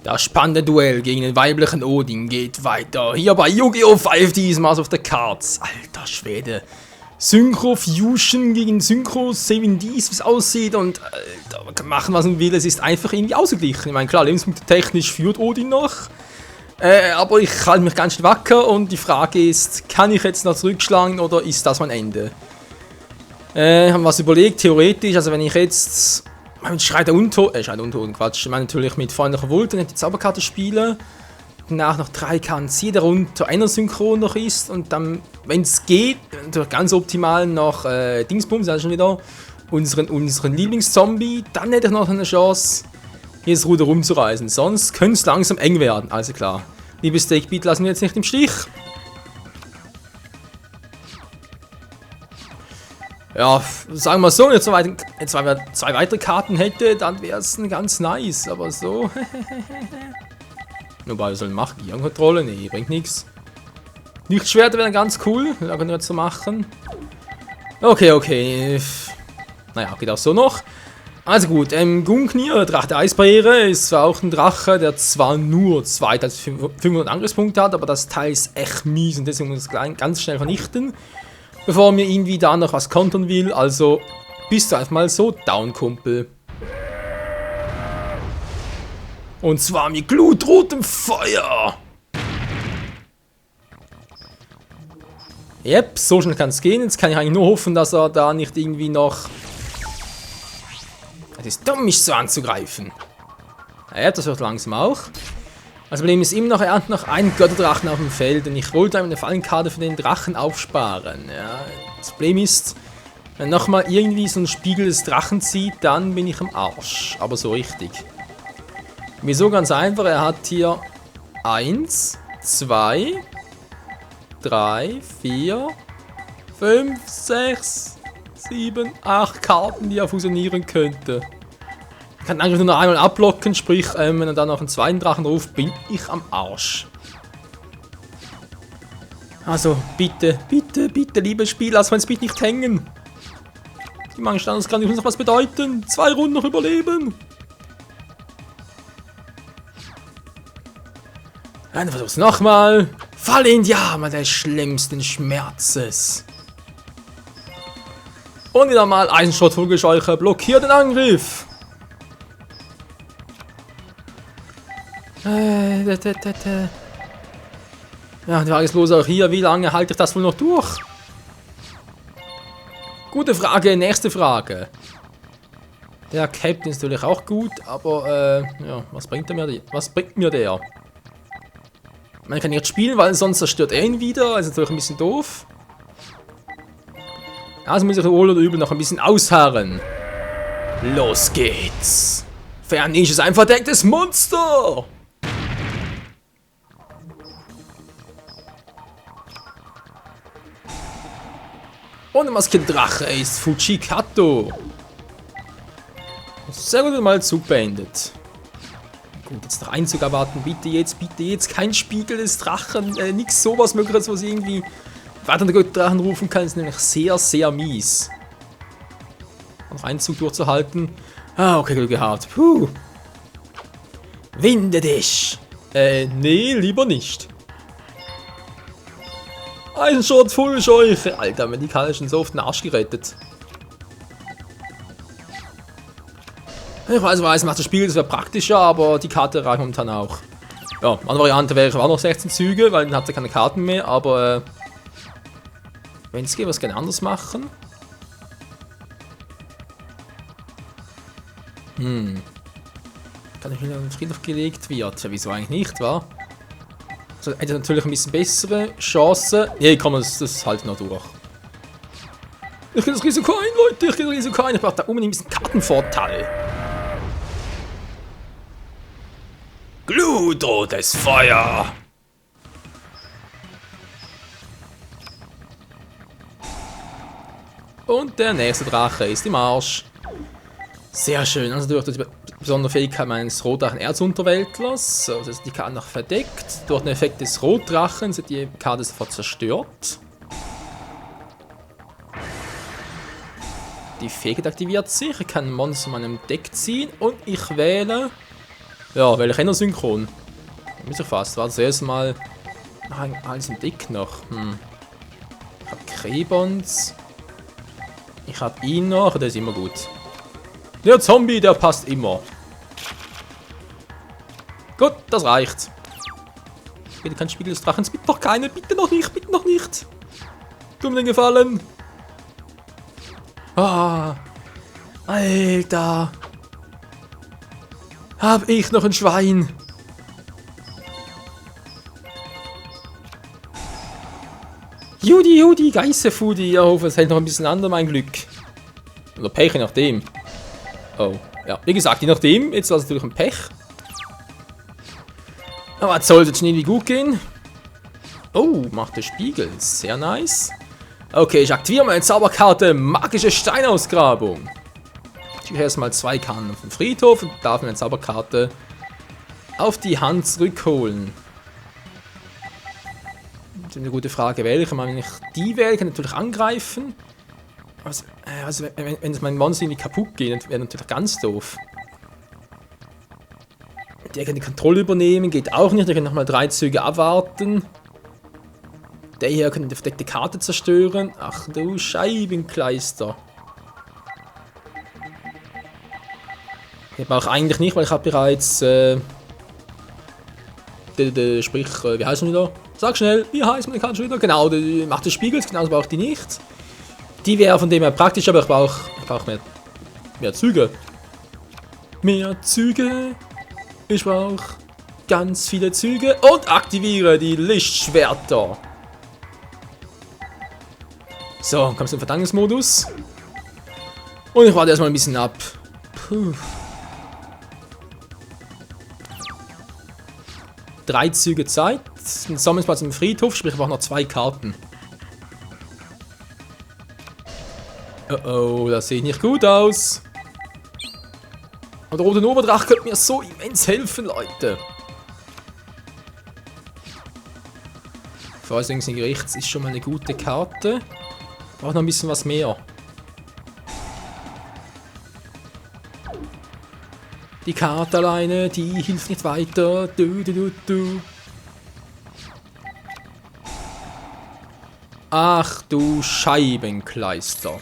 Das spannende Duell gegen den weiblichen Odin geht weiter. Hier bei Yu-Gi-Oh! 5D's Master of the Cards. Alter Schwede. Synchro Fusion gegen Synchro 7Ds, wie es aussieht. Und Alter, man kann machen, was man will. Es ist einfach irgendwie ausgeglichen. Ich meine, klar, lebenspunktetechnisch führt Odin noch. Aber ich halte mich ganz schön wacker. Und die Frage ist, kann ich jetzt noch zurückschlagen oder ist das mein Ende? Haben was überlegt, theoretisch. Also wenn ich jetzt... mit Schrei der Untoten, Quatsch. Ich meine natürlich mit freundlicher Wut und die Zauberkarte spiele. Danach noch 3 Karten ziehe, darunter einer Synchron noch ist. Und dann, wenn es geht, natürlich ganz optimal noch Dingsbums, also schon wieder unseren Lieblingszombie. Dann hätte ich noch eine Chance, hier das Ruder rumzureißen. Sonst könnte es langsam eng werden, also klar. Liebes Steakbeat, lassen wir jetzt nicht im Stich. Ja, sagen wir so, jetzt wenn wir 2 weitere Karten hätte, dann wäre es ganz nice, aber so. Nur beide sollen machen, Gehirnkontrolle, nee, bringt nichts. Lichtschwerter wären ganz cool, da können wir jetzt so machen. Okay. Naja, geht auch so noch. Also gut, Gungnir, Drache der Eisbarriere, ist zwar auch ein Drache, der zwar nur 2500 Angriffspunkte hat, aber das Teil ist echt mies und deswegen muss ich es ganz schnell vernichten. Bevor mir irgendwie da noch was kontern will, also bist du einfach mal so down, Kumpel. Und zwar mit glutrotem Feuer. Yep, so schnell kann es gehen. Jetzt kann ich eigentlich nur hoffen, dass er da nicht irgendwie noch... Es ist dumm, mich so anzugreifen. Ja, das wird langsam auch. Das Problem ist immer noch, er hat noch einen Götterdrachen auf dem Feld und ich wollte eine Fallenkarte für den Drachen aufsparen. Ja, das Problem ist, wenn nochmal irgendwie so ein Spiegel des Drachen zieht, dann bin ich am Arsch. Aber so richtig. Wieso? Ganz einfach, er hat hier 1, 2, 3, 4, 5, 6, 7, 8 Karten, die er fusionieren könnte. Ich kann eigentlich nur noch einmal abblocken, sprich, wenn er dann noch einen zweiten Drachen ruft, bin ich am Arsch. Also, bitte, liebes Spiel, lass uns bitte nicht hängen. Die Mangel-Standards kann uns noch was bedeuten. 2 Runden noch überleben. Dann versuch's nochmal. Fall in die Arme des schlimmsten Schmerzes. Und wieder mal Eisenschrott Vogelscheuche, blockiert den Angriff. Ja, die Frage ist los auch hier, wie lange halte ich das wohl noch durch? Gute Frage, nächste Frage. Der Captain ist natürlich auch gut, aber ja, was bringt mir der? Man kann nicht spielen, weil sonst zerstört er ihn wieder, also natürlich ein bisschen doof. Also muss ich wohl oder übel noch ein bisschen ausharren. Los geht's. Fernisch ist ein verdecktes Monster. Und der maskierte Drache ist Fujikato. Sehr gut, mal Zug beendet. Gut, jetzt noch Einzug erwarten. Bitte jetzt. Kein Spiegel des Drachen. Nix sowas mögliches, was irgendwie weiter den Götterdrachen rufen kann. Ist nämlich sehr, sehr mies. Noch einen Zug durchzuhalten. Ah, okay, Glück gehabt. Puh. Winde dich. Nee, lieber nicht. Eisenschrott, Vogelscheuche. Alter, mir die Karte schon so auf den Arsch gerettet. Ich weiß, macht das Spiel, das wäre praktischer, aber die Karte reicht momentan auch. Ja, andere Variante wäre auch noch 16 Züge, weil dann hat er keine Karten mehr, aber wenn es geht, was gerne anders machen. Kann ich wieder in den Friedhof gelegt wird? Ja, wieso eigentlich nicht, wa? Also hätte natürlich ein bisschen bessere Chancen. Nee, komm, das halt noch durch. Ich gehe das Risiko ein, Leute, ich brauche da unbedingt ein bisschen Kartenvorteil. Glutrotes Feuer! Und der nächste Drache ist im Arsch. Sehr schön, also durch die besondere Fähigkeit meines Rotdrachen Erzunterweltlers, so, das ist die Karte noch verdeckt. Durch den Effekt des Rotdrachen sind die Karte sofort zerstört. Die Fähigkeit aktiviert sich, ich kann ein Monster von meinem Deck ziehen und ich wähle Ja, weil ich noch synchron. Muss ich fast. War das erste Mal. Alles entdeckt noch. Ich hab Krebons. Ich hab ihn noch. Der ist immer gut. Der Zombie, der passt immer. Gut, das reicht. Bitte kein Spiegel des Drachens. Bitte noch keine. Bitte noch nicht. Bitte noch nicht. Tu mir den Gefallen. Ah. Alter. Hab ich noch ein Schwein. Judy, Geißerfudi. Ich hoffe, es hält noch ein bisschen an, mein Glück. Oder Pech, je nachdem. Oh, ja. Wie gesagt, je nachdem. Jetzt war es natürlich ein Pech. Aber es sollte schnell wie gut gehen. Oh, macht der Spiegel. Sehr nice. Okay, ich aktiviere meine Zauberkarte. Magische Steinausgrabung. Ich habe erstmal 2 Karten auf dem Friedhof und darf meine Zauberkarte auf die Hand zurückholen. Das ist eine gute Frage, welche. Wenn ich die wähle, kann ich natürlich angreifen. Also wenn es mein Monster irgendwie kaputt geht, dann wäre natürlich ganz doof. Der kann die Kontrolle übernehmen, geht auch nicht. Der kann nochmal 3 Züge abwarten. Der hier kann die verdeckte Karte zerstören. Ach du Scheibenkleister. Ich habe auch eigentlich nicht, weil ich habe bereits sprich, wie heißt man wieder? Sag schnell, wie heißt meine Karte schon wieder? Genau, die Macht des Spiegels, genauso brauche ich die nicht. Die wäre von dem her praktisch, aber ich brauche mehr Züge. Mehr Züge. Ich brauche ganz viele Züge und aktiviere die Lichtschwerter. So, kommst du in den Verdammungsmodus. Und ich warte erstmal ein bisschen ab. Puh. 3 Züge Zeit. Ein Sammelsplatz im Friedhof, sprich ich brauche noch 2 Karten. Oh, das sieht nicht gut aus. Und der rote Oberdrache könnte mir so immens helfen, Leute. Vorsitzende rechts ist schon mal eine gute Karte. Braucht noch ein bisschen was mehr. Die Karte alleine, die hilft nicht weiter. Du. Ach du Scheibenkleister.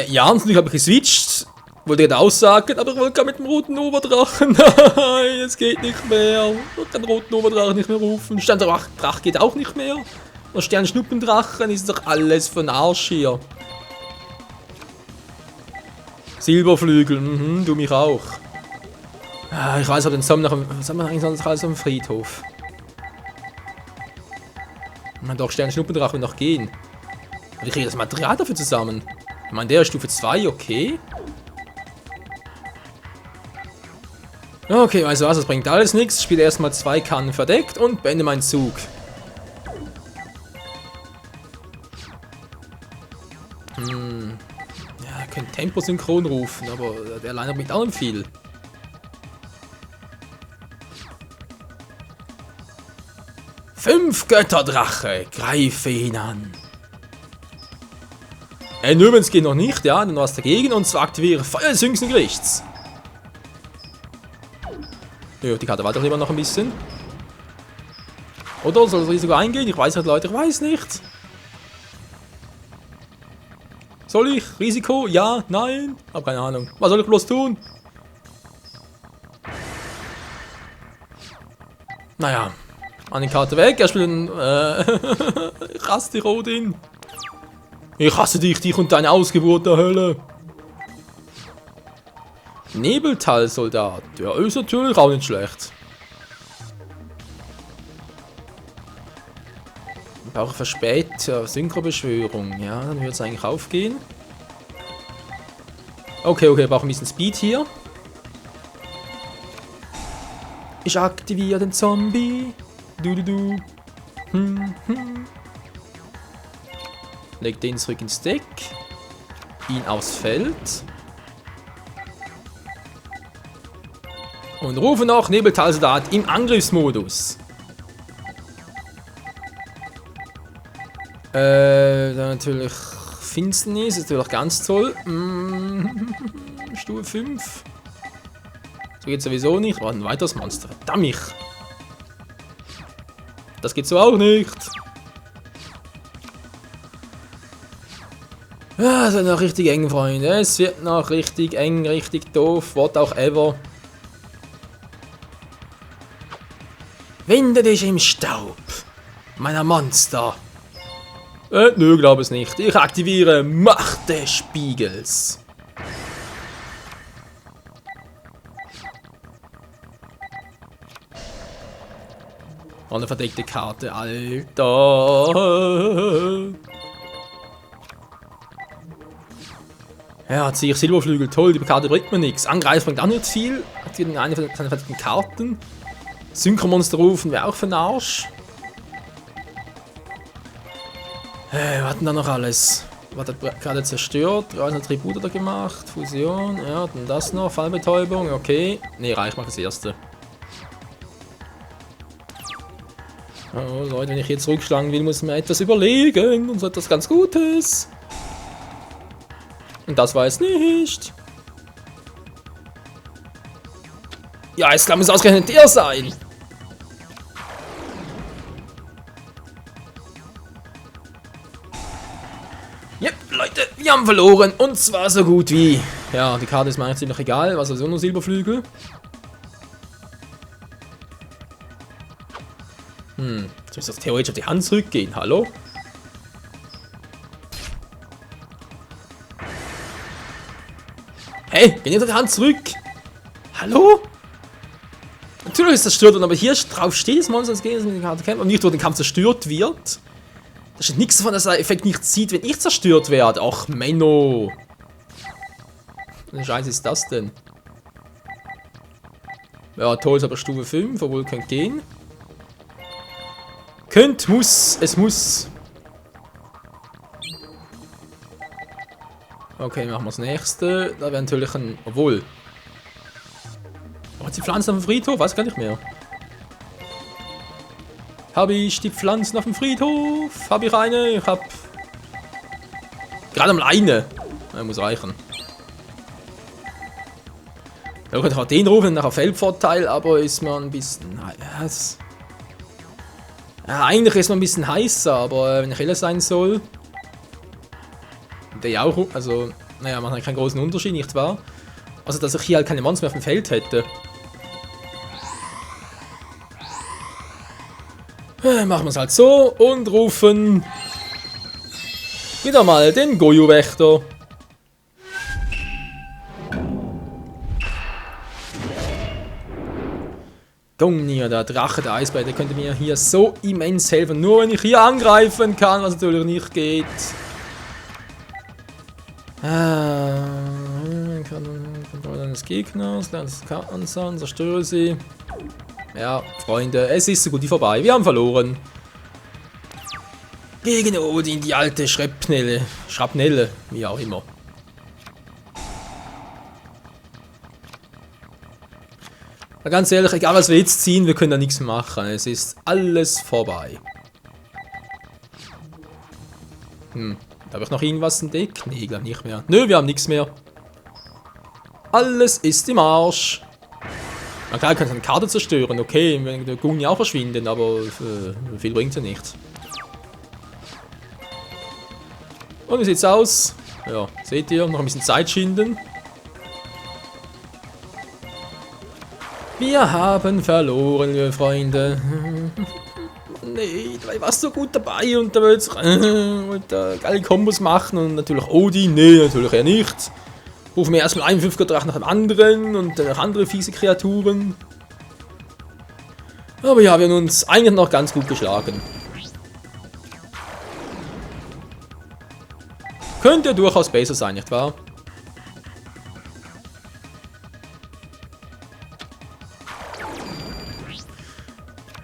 Ja, natürlich habe ich geswitcht. Wollte gerade aussagen, aber ich wollte gar mit dem roten Oberdrachen. Nein, es geht nicht mehr. Ich kann den roten Oberdrachen nicht mehr rufen. Sterndrache geht auch nicht mehr. Der Sternschnuppendrachen ist doch alles von Arsch hier. Silberflügel, du mich auch. Ich weiß aber den Sommer noch. Was haben wir eigentlich sonst alles am Friedhof? Man doch Sternschnuppendrache noch gehen. Aber ich kriege das Material dafür zusammen. Ich meine, der ist Stufe 2, okay. Okay, weißt du was, das bringt alles nichts. Ich spiele erstmal 2 Karten verdeckt und beende meinen Zug. Ja, ihr könnt Tempo synchron rufen, aber der alleine bringt auch nicht viel. Fünf Götterdrache, greife ihn an. Übrigens geht noch nicht, ja, dann was dagegen und zwar aktiviere Feuer des jüngsten Gerichts. Ja, die Karte weiter lieber noch ein bisschen. Oder soll das Risiko eingehen? Ich weiß nicht, Leute, ich weiß nicht. Soll ich? Risiko? Ja? Nein? Hab keine Ahnung. Was soll ich bloß tun? Naja. An die Karte weg. Er spielt ich hasse dich, Odin. Ich hasse dich und deine Ausgeburt der Hölle. Nebeltalsoldat. Ja, ist natürlich auch nicht schlecht. Ich brauche verspätet Synchrobeschwörung. Ja, dann würde es eigentlich aufgehen. Okay, ich brauche ein bisschen Speed hier. Ich aktiviere den Zombie. Leg den zurück ins Deck. Ihn aufs Feld. Und rufe noch Nebeltalsoldat im Angriffsmodus. Dann natürlich Finsternis, ist natürlich ganz toll. Stufe 5. So geht sowieso nicht. War ein weiteres Monster. Verdammt! Das geht so auch nicht. Ja, es wird noch richtig eng, Freunde. Es wird noch richtig eng, richtig doof, what auch ever. Winde dich im Staub meiner Monster. Nö, glaube es nicht. Ich aktiviere Macht des Spiegels. Oh, eine verdeckte Karte, Alter. Ja, ziehe ich Silberflügel, toll, die Karte bringt mir nichts. Angreifen bringt auch nicht viel. Aktivieren eine von seinen verdeckten Karten. Synchromonster rufen wäre auch für den Arsch. Was hatten da noch alles? Was hat gerade zerstört? Was hat Tribut da gemacht? Fusion, ja, dann das noch. Fallbetäubung, okay. Ne, reicht mal das erste. Oh Leute, wenn ich hier zurückschlagen will, muss ich mir etwas überlegen. Und so etwas ganz Gutes. Und das war es nicht. Ja, jetzt muss ausgerechnet der sein. Yep, Leute, wir haben verloren. Und zwar so gut wie. Ja, die Karte ist mir eigentlich ziemlich egal. Was also nur Silberflügel. Jetzt müsste das theoretisch auf die Hand zurückgehen. Hallo? Hey, geh nicht auf die Hand zurück. Hallo? Natürlich ist das zerstört worden, aber hier drauf steht das Monster, das gegen die Karte kämpft und nicht, wo der Kampf zerstört wird. Da steht nichts davon, dass der Effekt nicht sieht, wenn ich zerstört werde. Ach, Menno. Was Scheiße ist das denn? Ja, toll, ist aber Stufe 5, obwohl könnte gehen. Es muss. Okay, machen wir das nächste. Da wäre natürlich ein. Obwohl. Hat die Pflanzen auf dem Friedhof? Weiß gar nicht mehr. Habe ich die Pflanzen auf dem Friedhof? Habe ich eine? Ich hab. Gerade mal eine. Ja, muss reichen. Ja, könnte auch den rufen, nachher Feldvorteil, aber ist mir ein bisschen. Ja, eigentlich ist man ein bisschen heißer, aber wenn ich ehrlich sein soll. Der auch, also, naja, man hat keinen großen Unterschied, nicht wahr? Also, dass ich hier halt keine Monster mehr auf dem Feld hätte. Machen wir es halt so und rufen wieder mal den Goju-Wächter. Gungnir, der Drache, der Eisbär, der könnte mir hier so immens helfen. Nur wenn ich hier angreifen kann, was natürlich nicht geht. Kontrolle eines Gegners, lerne das Karten an, zerstöre sie. Ja, Freunde, es ist so gut wie vorbei. Wir haben verloren. Gegen Odin, die alte Schrapnelle, wie auch immer. Ganz ehrlich, egal was wir jetzt ziehen, wir können da nichts machen. Es ist alles vorbei. Habe ich noch irgendwas im Deck? Nee, glaube nicht mehr. Nö, wir haben nichts mehr. Alles ist im Arsch. Na klar, kann eine Karte zerstören, okay, wenn der Gunni auch verschwinden, aber viel bringt ja nichts. Und wie sieht's aus? Ja, seht ihr, noch ein bisschen Zeit schinden. Wir haben verloren, liebe Freunde. Nee, da warst so gut dabei und da wollte geile Kombos machen und natürlich Odin, nee, natürlich eher nicht. Rufen wir erstmal einen 5er Drachen nach dem anderen und dann noch andere fiese Kreaturen. Aber ja, wir haben uns eigentlich noch ganz gut geschlagen. Könnte durchaus besser sein, nicht wahr?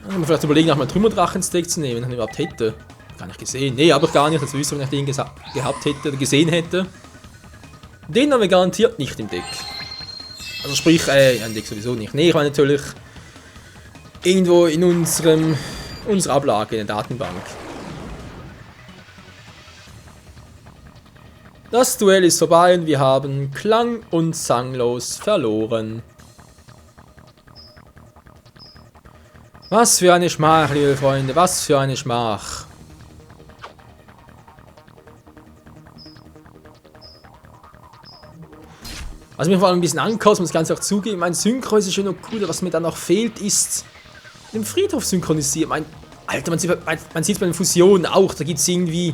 Man vielleicht überlegen, auch mal Trümmerdrachen ins Deck zu nehmen, wenn ich ihn überhaupt hätte. Gar nicht gesehen. Nee, aber gar nicht. Das wüsste, wenn ich den gehabt hätte oder gesehen hätte. Den haben wir garantiert nicht im Deck. Also sprich, im Deck sowieso nicht. Nee, ich meine natürlich irgendwo in unserer Ablage, in der Datenbank. Das Duell ist vorbei und wir haben klang- und sanglos verloren. Was für eine Schmach, liebe Freunde, was für eine Schmach. Was mir vor allem ein bisschen ankotzt, muss ich ganz auch zugeben, mein Synchro ist schön und cool, was mir dann noch fehlt, ist den Friedhof synchronisieren. Alter, man sieht es bei den Fusionen auch, da gibt es irgendwie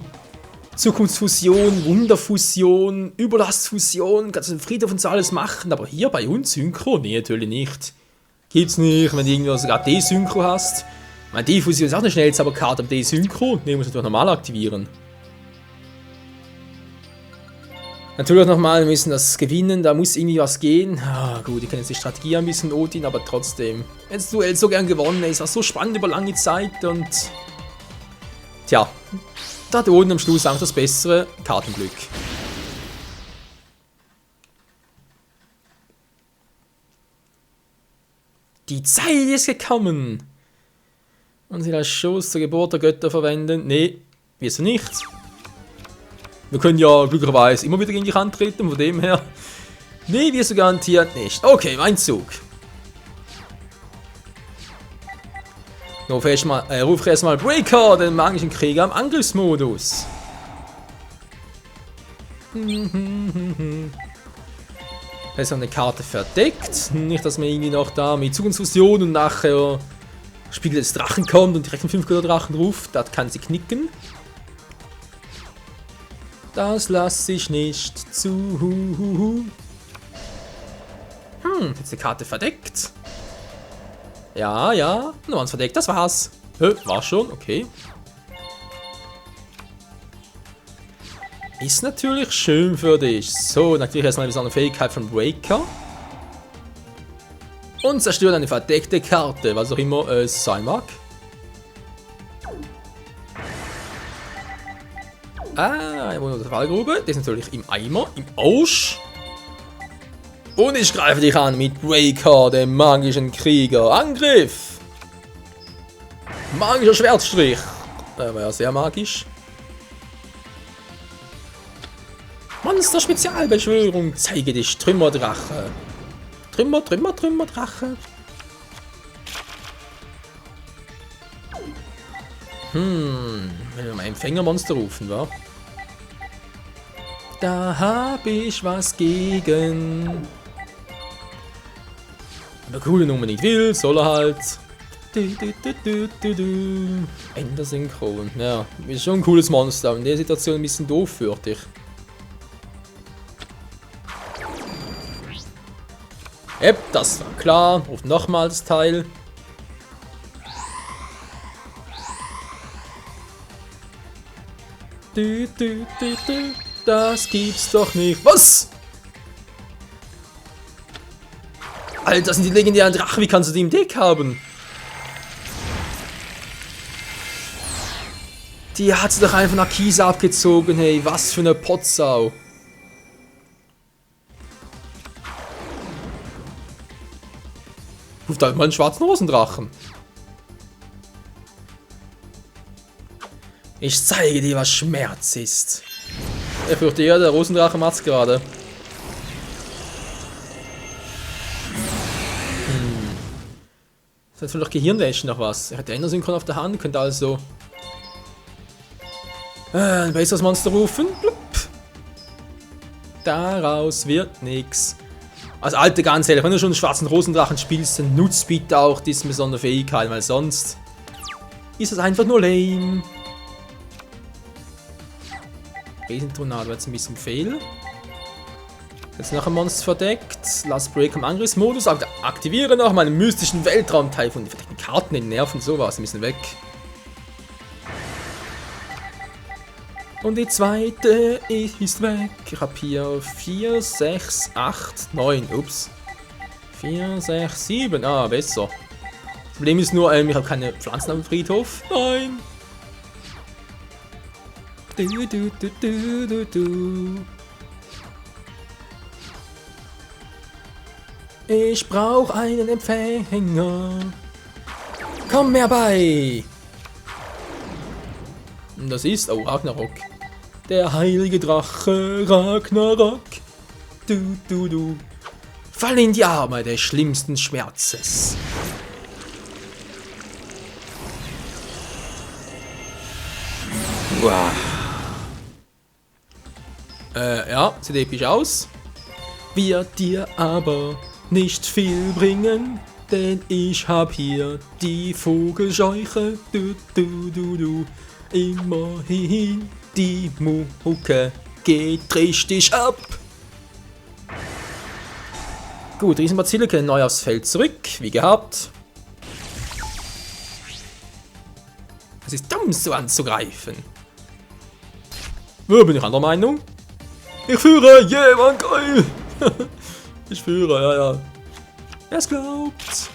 Zukunftsfusion, Wunderfusion, Überlastfusion, kannst du den Friedhof und so alles machen, aber hier bei uns Synchro? Nee, natürlich nicht. Gibt's nicht, wenn du irgendwo sogar D-Synchro hast. Meine D-Fusion ist auch eine Schnellzauberkarte, aber D-Synchro, nee, muss ich doch normal aktivieren. Natürlich nochmal, wir müssen das gewinnen, da muss irgendwie was gehen. Ah, gut, ich kenne jetzt die Strategie ein bisschen, Odin, aber trotzdem. Jetzt Duell so gern gewonnen, es war so spannend über lange Zeit und... Tja, da hat Odin am Schluss auch das bessere Kartenglück. Die Zeit ist gekommen! Und sie als Schoß zur Geburt der Götter verwenden? Nee, wirst du nicht. Wir können ja glücklicherweise immer wieder gegen dich antreten, von dem her. Nee, wirst du garantiert nicht. Okay, mein Zug. Rufe erstmal Breaker, den magischen Krieger, im Angriffsmodus. Da ist eine Karte verdeckt. Nicht, dass man irgendwie noch da mit Zukunftsfusion und nachher Spiegel des Drachen kommt und direkt einen 5 Drachen ruft. Das kann sie knicken. Das lasse ich nicht zu. Jetzt die Karte verdeckt. Ja, nur eins verdeckt, das war's. War schon, okay. Ist natürlich schön für dich. So, natürlich erstmal eine besondere Fähigkeit von Breaker. Und zerstört eine verdeckte Karte, was auch immer es sein mag. Eine wunderbare Fallgrube. Das ist natürlich im Eimer, im Arsch. Und ich greife dich an mit Breaker, dem magischen Krieger. Angriff! Magischer Schwertstrich. Der war ja sehr magisch. Monster-Spezialbeschwörung. Zeige dich, Trümmerdrache. Trümmerdrache. Wenn wir mal Empfängermonster rufen, wa? Da hab ich was gegen. Wenn der coole Nummer nicht will, soll er halt. Ender Synchron. Ja, ist schon ein cooles Monster, aber in der Situation ein bisschen doof, fürchte ich. Yep, das war klar. Ruft nochmal das Teil. Das gibt's doch nicht. Was? Alter, das sind die legendären Drachen. Wie kannst du die im Deck haben? Die hat sie doch einfach nach Kiesa abgezogen, hey. Was für eine Potsau. Ruft halt mal einen schwarzen Rosendrachen. Ich zeige dir, was Schmerz ist. Er fürchte ja, der Rosendrache macht's gerade. Das hat vielleicht Gehirnwäsche noch was. Er hat den Synchron auf der Hand, könnte also ein besseres Monster rufen. Blub. Daraus wird nix. Also Alte, ganz ehrlich, wenn du schon einen schwarzen Rosendrachen spielst, dann nutzt bitte auch diese besondere Fähigkeit, weil sonst ist das einfach nur lame. Riesentornado wird jetzt ein bisschen fehl. Jetzt noch ein Monster verdeckt. Lass Break im Angriffsmodus. Aktiviere noch meinen mystischen Weltraumteil von den verdeckten Karten, den Nerven, sowas. Die müssen weg. Und die zweite ist weg. Ich habe hier 4, 6, 8, 9. Ups. 4, 6, 7. Ah, besser. Das Problem ist nur, ich habe keine Pflanzen auf dem Friedhof. Nein. Ich brauche einen Empfänger. Komm herbei. Und das ist, oh, Ragnarok. Der heilige Drache Ragnarok. Du. Fall in die Arme des schlimmsten Schmerzes. Wow. Ja, sieht episch aus. Wird dir aber nicht viel bringen, denn ich hab hier die Vogelscheuche. Du. Immerhin, die Mucke geht richtig ab. Gut, Riesenbazille können neu aufs Feld zurück, wie gehabt. Es ist dumm, so anzugreifen. Wo bin ich anderer Meinung? Ich führe, jemand geil! Ich führe, ja. Wer es glaubt,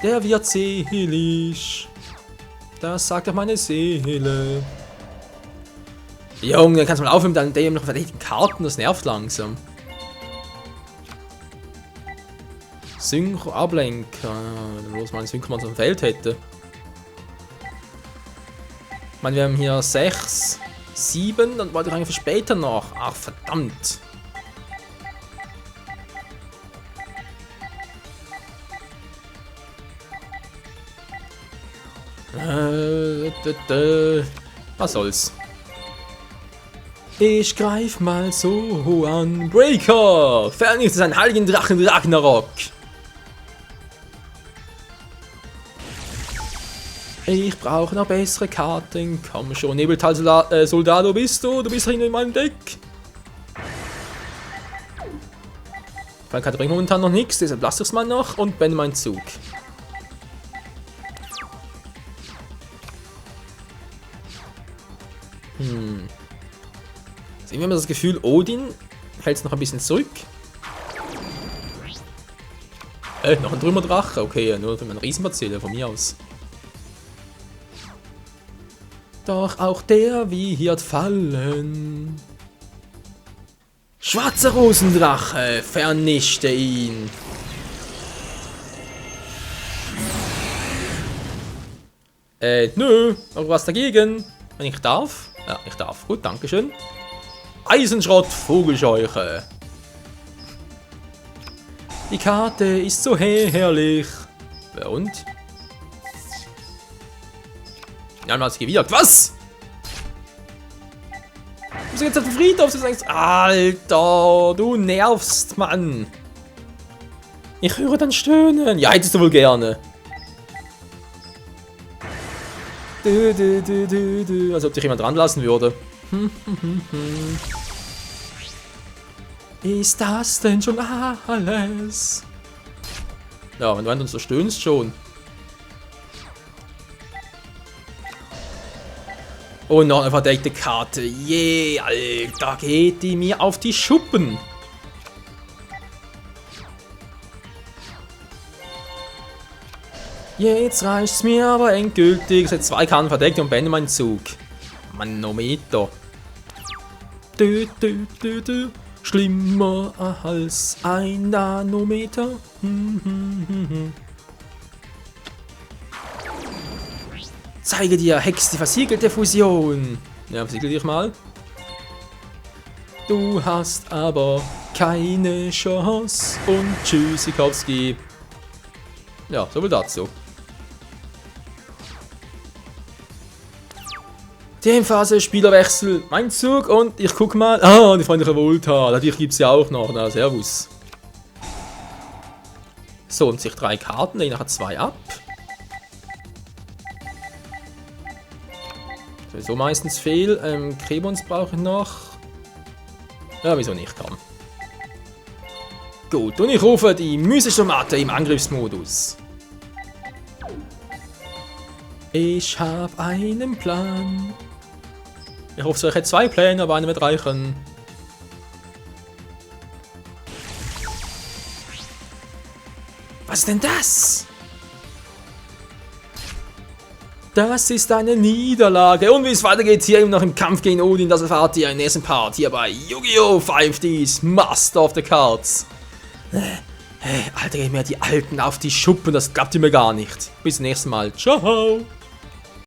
der wird selig. Das sagt doch meine Seele. Junge, dann kannst du mal aufhören mit deinen dämlichen verdächtigen Karten, das nervt langsam. Synchro Ablenker. Bloß mal ein Synchro mal so ein Feld hätte. Ich meine, wir haben hier 6, 7, dann wollte ich eigentlich für später noch. Ach, verdammt. Was soll's? Ich greif mal so an. Breaker! Vernichtet einen heiligen Drachen Ragnarok! Ich brauche noch bessere Karten. Komm schon, Nebeltal-Soldat, wo bist du? Du bist hinter in meinem Deck. Meine Karte bringt momentan noch nichts, deshalb lasse ich es mal noch und beende meinen Zug. Jetzt irgendwie haben wir das Gefühl, Odin hält es noch ein bisschen zurück. Noch ein Trümmerdrache, okay, nur für eine Riesenparzelle von mir aus. Doch auch der wird fallen. Schwarzer Rosendrache, vernichte ihn. Nö, aber was dagegen? Wenn ich darf? Ja, ich darf. Gut, dankeschön. Eisenschrott, Vogelscheuche. Die Karte ist so herrlich. Und? Ja, man hat es gewidert. Was? Du bist jetzt auf dem Friedhof. Du sagst, Alter, du nervst, Mann. Ich höre dann Stöhnen. Ja, hättest du wohl gerne. Als ob dich jemand dran lassen würde. Ist das denn schon alles? Ja, wenn du uns so stöhnst schon. Und noch eine verdeckte Karte. Je, Alter, geht die mir auf die Schuppen. Jetzt reicht's mir aber endgültig. Es hat 2 Karten verdeckt und beende meinen Zug. Manometer. Schlimmer als ein Nanometer. Zeige dir, Hex, die versiegelte Fusion. Ja, versiegel dich mal. Du hast aber keine Chance. Und Tschüssikowski. Ja, so viel dazu. Themenphase, Spielerwechsel, mein Zug und ich guck mal. Ah, die freundliche Volta. Natürlich gibt es ja auch noch. Na, servus. So, und sich 3 Karten, lege nachher 2 ab. Sowieso meistens fehl. Krebons brauche ich noch. Ja, wieso nicht, komm. Gut, und ich rufe die mystische Matte im Angriffsmodus. Ich habe einen Plan. Ich hoffe, ich hätte 2 Pläne, aber einer wird reichen. Was ist denn das? Das ist eine Niederlage. Und wie es weitergeht hier eben noch im Kampf gegen Odin, das erfahrt ihr im nächsten Part hier bei Yu-Gi-Oh! 5Ds Master of the Cards. Alter, geh mir die Alten auf die Schuppen, das klappt mir gar nicht. Bis zum nächsten Mal. Ciao.